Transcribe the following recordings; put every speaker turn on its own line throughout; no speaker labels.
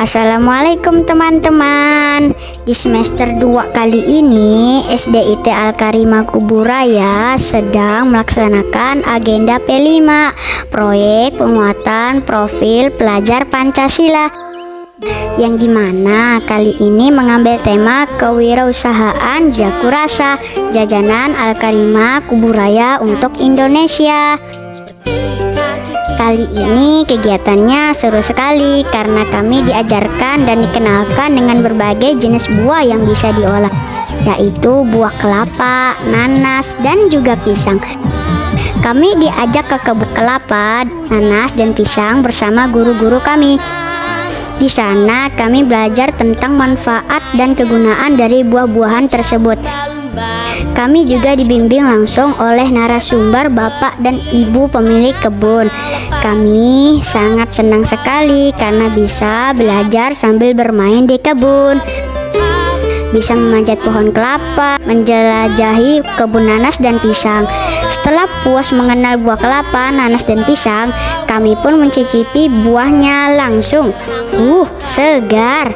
Assalamualaikum teman-teman. Di semester 2 kali ini SDIT Al-Karimah Kuburaya sedang melaksanakan agenda P5, proyek penguatan profil pelajar Pancasila, yang dimana kali ini mengambil tema kewirausahaan Jakurasa, jajanan Al-Karimah Kuburaya untuk Indonesia. Kali ini kegiatannya seru sekali karena kami diajarkan dan dikenalkan dengan berbagai jenis buah yang bisa diolah, yaitu buah kelapa, nanas, dan juga pisang. Kami diajak ke kebun kelapa, nanas, dan pisang bersama guru-guru kami. Di sana kami belajar tentang manfaat dan kegunaan dari buah-buahan tersebut. Kami juga dibimbing langsung oleh narasumber Bapak dan Ibu pemilik kebun. Kami sangat senang sekali karena bisa belajar sambil bermain di kebun, bisa memanjat pohon kelapa, menjelajahi kebun nanas dan pisang. Setelah puas mengenal buah kelapa, nanas, dan pisang, kami pun mencicipi buahnya langsung. Segar.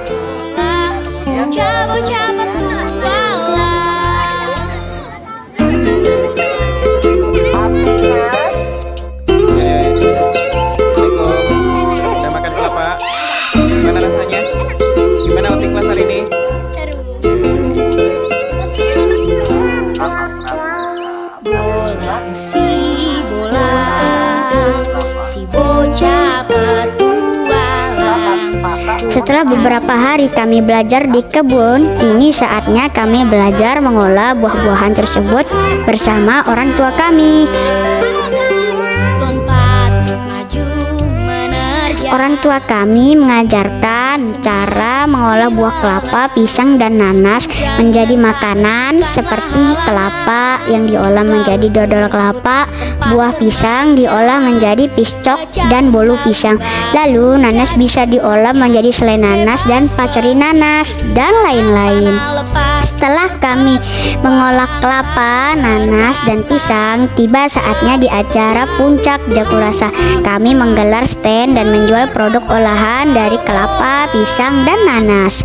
Gimana rasanya? Gimana outing kelas hari ini?
Setelah beberapa hari kami belajar di kebun, kini saatnya kami belajar mengolah buah-buahan tersebut bersama orang tua kami. Orang tua kami mengajarkan cara mengolah buah kelapa, pisang, dan nanas menjadi makanan seperti kelapa yang diolah menjadi dodol kelapa, buah pisang diolah menjadi piscok dan bolu pisang. Lalu nanas bisa diolah menjadi selai nanas dan paceri nanas, dan lain-lain. Setelah kami mengolah kelapa, nanas, dan pisang, tiba saatnya di acara puncak Jakurasa. Kami menggelar stand dan menjual produk olahan dari kelapa, pisang, dan nanas.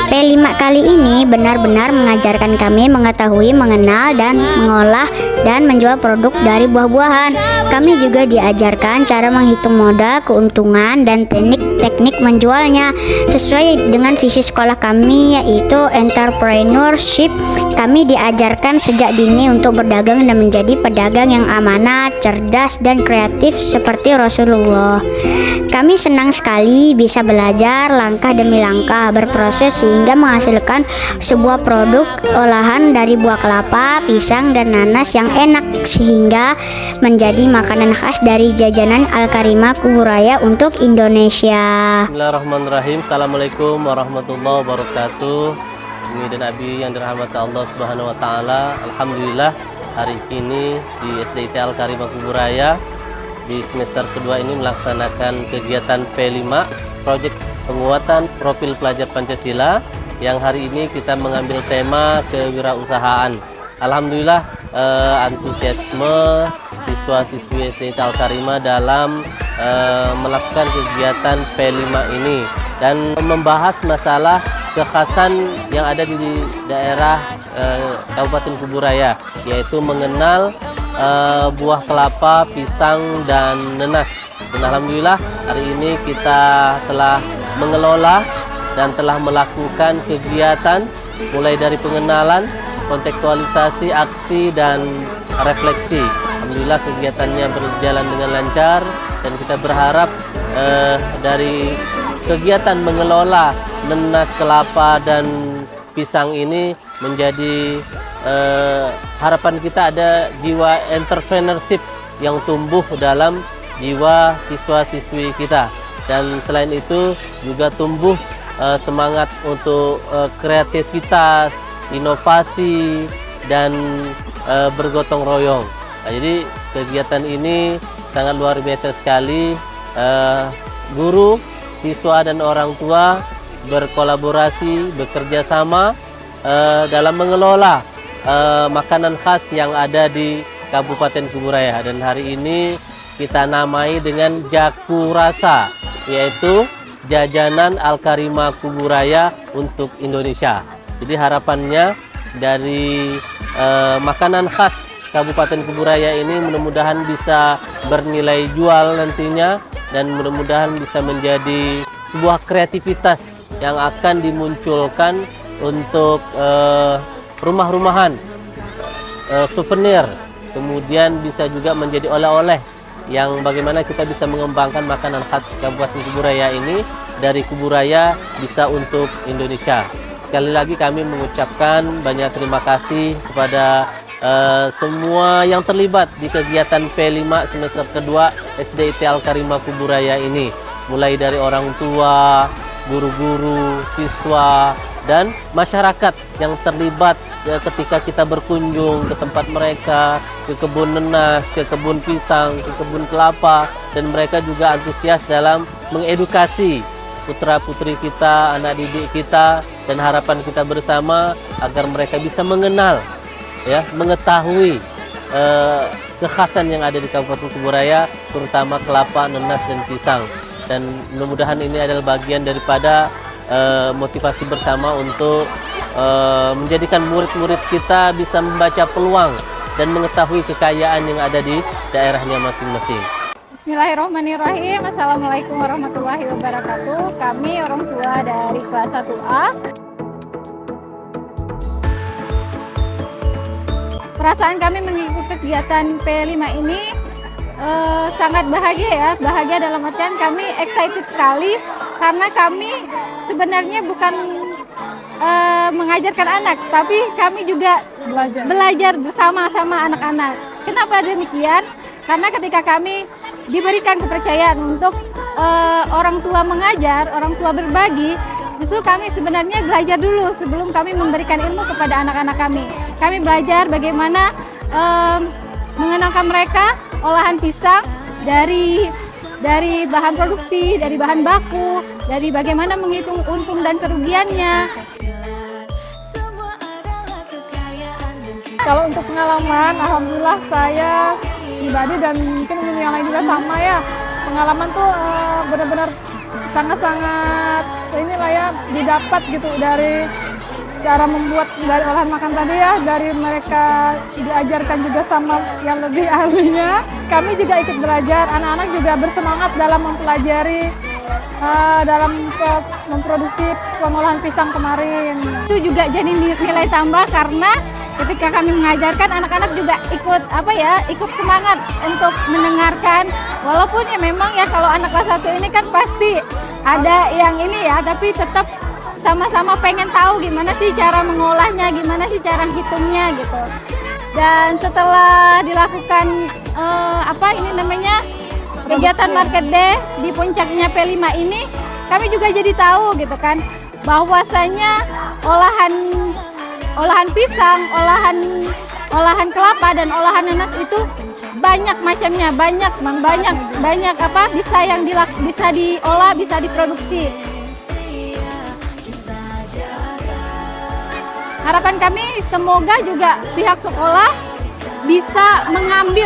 P5 kali ini benar-benar mengajarkan kami mengetahui, mengenal, dan mengolah dan menjual produk dari buah-buahan. Kami juga diajarkan cara menghitung modal, keuntungan, dan teknik menjualnya sesuai dengan visi sekolah kami, yaitu entrepreneurship. Kami diajarkan sejak dini untuk berdagang dan menjadi pedagang yang amanah, cerdas, dan kreatif seperti Rasulullah. Kami senang sekali bisa belajar langkah demi langkah, berproses sehingga menghasilkan sebuah produk olahan dari buah kelapa, pisang, dan nanas yang enak sehingga menjadi makanan khas dari jajanan Al-Karimah Kuburaya untuk Indonesia.
Bismillahirrahmanirrahim. Assalamualaikum warahmatullahi wabarakatuh. Umi dan Abi yang dirahmati Allah Subhanahu wa taala. Alhamdulillah hari ini di SDIT Al-Karimah Kuburaya di semester kedua ini melaksanakan kegiatan P5, proyek penguatan profil pelajar Pancasila, yang hari ini kita mengambil tema kewirausahaan. Alhamdulillah antusiasme siswa-siswi SDIT Al-Karimah dalam melakukan kegiatan P5 ini dan membahas masalah kekhasan yang ada di daerah Kabupaten Kuburaya, yaitu mengenal buah kelapa, pisang, dan nanas. Dan alhamdulillah hari ini kita telah mengelola dan telah melakukan kegiatan mulai dari pengenalan, kontekstualisasi, aksi, dan refleksi. Alhamdulillah kegiatannya berjalan dengan lancar dan kita berharap dari kegiatan mengelola nanas, kelapa, dan pisang ini menjadi harapan kita ada jiwa entrepreneurship yang tumbuh dalam jiwa siswa-siswi kita, dan selain itu juga tumbuh semangat untuk kreativitas, inovasi, dan bergotong royong. Jadi kegiatan ini sangat luar biasa sekali. Guru, siswa, dan orang tua berkolaborasi, bekerja sama dalam mengelola makanan khas yang ada di Kabupaten Kuburaya, dan hari ini kita namai dengan Jakurasa, yaitu jajanan Al-Karimah Kuburaya untuk Indonesia. Jadi harapannya dari makanan khas Kabupaten Kuburaya ini mudah-mudahan bisa bernilai jual nantinya, dan mudah-mudahan bisa menjadi sebuah kreativitas yang akan dimunculkan untuk rumah-rumahan, souvenir, kemudian bisa juga menjadi oleh-oleh yang bagaimana kita bisa mengembangkan makanan khas Kabupaten Kuburaya ini dari Kuburaya bisa untuk Indonesia. Sekali lagi kami mengucapkan banyak terima kasih kepada semua yang terlibat di kegiatan P5 semester kedua SDIT Al-Karimah Kuburaya ini, mulai dari orang tua, guru-guru, siswa, dan masyarakat yang terlibat ketika kita berkunjung ke tempat mereka, ke kebun nenas, ke kebun pisang, ke kebun kelapa, dan mereka juga antusias dalam mengedukasi putra-putri kita, anak didik kita, dan harapan kita bersama agar mereka bisa mengenal, ya, mengetahui kekhasan yang ada di Kabupaten Kuburaya, terutama kelapa, nenas, dan pisang. Dan mudah-mudahan ini adalah bagian daripada motivasi bersama untuk menjadikan murid-murid kita bisa membaca peluang dan mengetahui kekayaan yang ada di daerahnya masing-masing.
Bismillahirrahmanirrahim. Assalamualaikum warahmatullahi wabarakatuh. Kami orang tua dari kelas 1A. Perasaan kami mengikuti kegiatan P5 ini sangat bahagia ya. Bahagia dalam artian kami excited sekali karena kami sebenarnya bukan mengajarkan anak, tapi kami juga belajar bersama-sama anak-anak. Kenapa demikian? Karena ketika kami diberikan kepercayaan untuk orang tua mengajar, orang tua berbagi, justru kami sebenarnya belajar dulu sebelum kami memberikan ilmu kepada anak-anak kami. Kami belajar bagaimana mengenalkan mereka olahan pisang dari bahan produksi, dari bahan baku, dari bagaimana menghitung untung dan kerugiannya. Kalau untuk pengalaman, alhamdulillah saya pribadi dan mungkin yang lain juga sama ya. Pengalaman tuh benar-benar sangat-sangat inilah ya, didapat gitu dari cara membuat dari olahan makan tadi ya, dari mereka diajarkan juga sama yang lebih ahlinya. Kami juga ikut belajar, anak-anak juga bersemangat dalam mempelajari, dalam memproduksi pengolahan pisang kemarin. Itu juga jadi nilai tambah karena ketika kami mengajarkan, anak-anak juga ikut semangat untuk mendengarkan. Walaupun ya memang ya kalau anak kelas 1 ini kan pasti ada yang ini ya, tapi tetap sama-sama pengen tahu gimana sih cara mengolahnya, gimana sih cara hitungnya gitu. Dan setelah dilakukan kegiatan Market Day di puncaknya P5 ini, kami juga jadi tahu gitu kan bahwasanya olahan pisang, olahan kelapa dan olahan nanas itu banyak macamnya, banyak bisa diolah, bisa diproduksi. Harapan kami semoga juga pihak sekolah bisa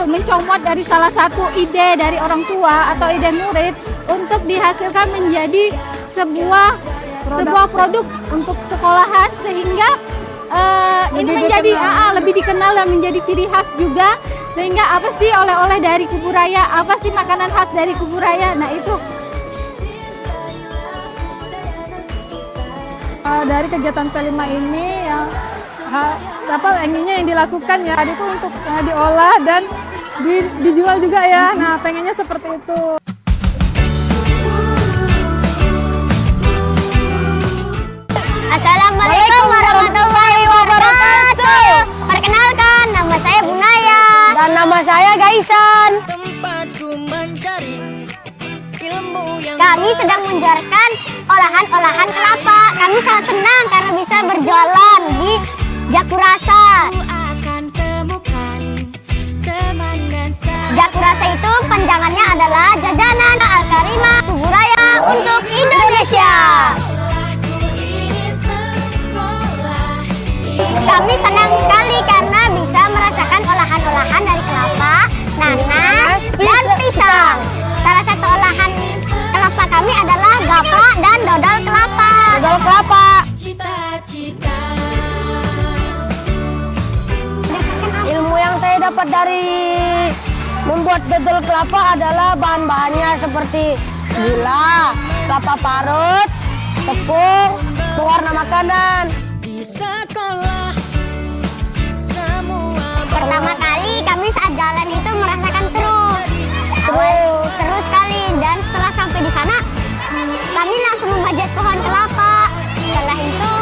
mencomot dari salah satu ide dari orang tua atau ide murid untuk dihasilkan menjadi sebuah produk untuk sekolahan, sehingga ini menjadi lebih dikenal dan menjadi ciri khas juga. Sehingga apa sih oleh-oleh dari Kuburaya, apa sih makanan khas dari Kuburaya, nah itu. Dari kegiatan P5 ini inginnya yang dilakukan ya tadi itu untuk diolah dan dijual juga ya. Nah, pengennya seperti itu.
Assalamualaikum warahmatullahi wabarakatuh. Perkenalkan, nama saya Bunaya
dan nama saya Gaisan.
Kami sedang mengajarkan olahan-olahan kelapa. Kami sangat senang karena bisa berjualan di Jakurasa. Jakurasa itu panjangannya adalah Jajanan Al-Karimah Kuburaya untuk Indonesia. Kami senang sekali karena bisa merasakan olahan-olahan dari kelapa, nanas, dan pisang. Salah satu olahan kelapa kami adalah gaplak
dapat dari membuat dodol kelapa adalah bahan-bahannya seperti gula, kelapa parut, tepung, pewarna makanan.
Pertama kali kami saat jalan itu merasakan seru sekali, dan setelah sampai di sana kami langsung memanjat pohon kelapa. Setelah itu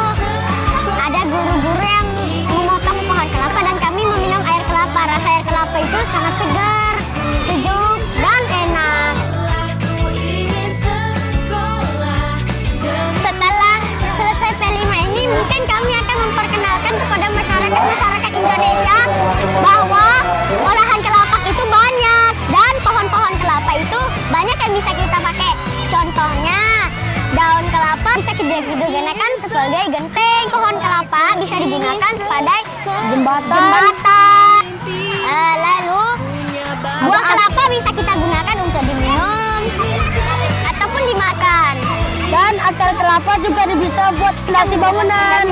ada guru-guru yang memotong pohon kelapa dan kami meminum air kelapa. Rasa air kelapa itu sangat segar, sejuk, dan enak. Setelah selesai P5 ini, mungkin kami akan memperkenalkan kepada masyarakat Indonesia bahwa olahan kelapa itu banyak dan pohon-pohon kelapa itu banyak yang bisa kita pakai. Contohnya, daun kelapa bisa digunakan sebagai genteng, pohon kelapa bisa digunakan sebagai jembatan. Lalu buah kelapa bisa kita gunakan untuk diminum ataupun dimakan.
Dan akar kelapa juga bisa buat fondasi bangunan.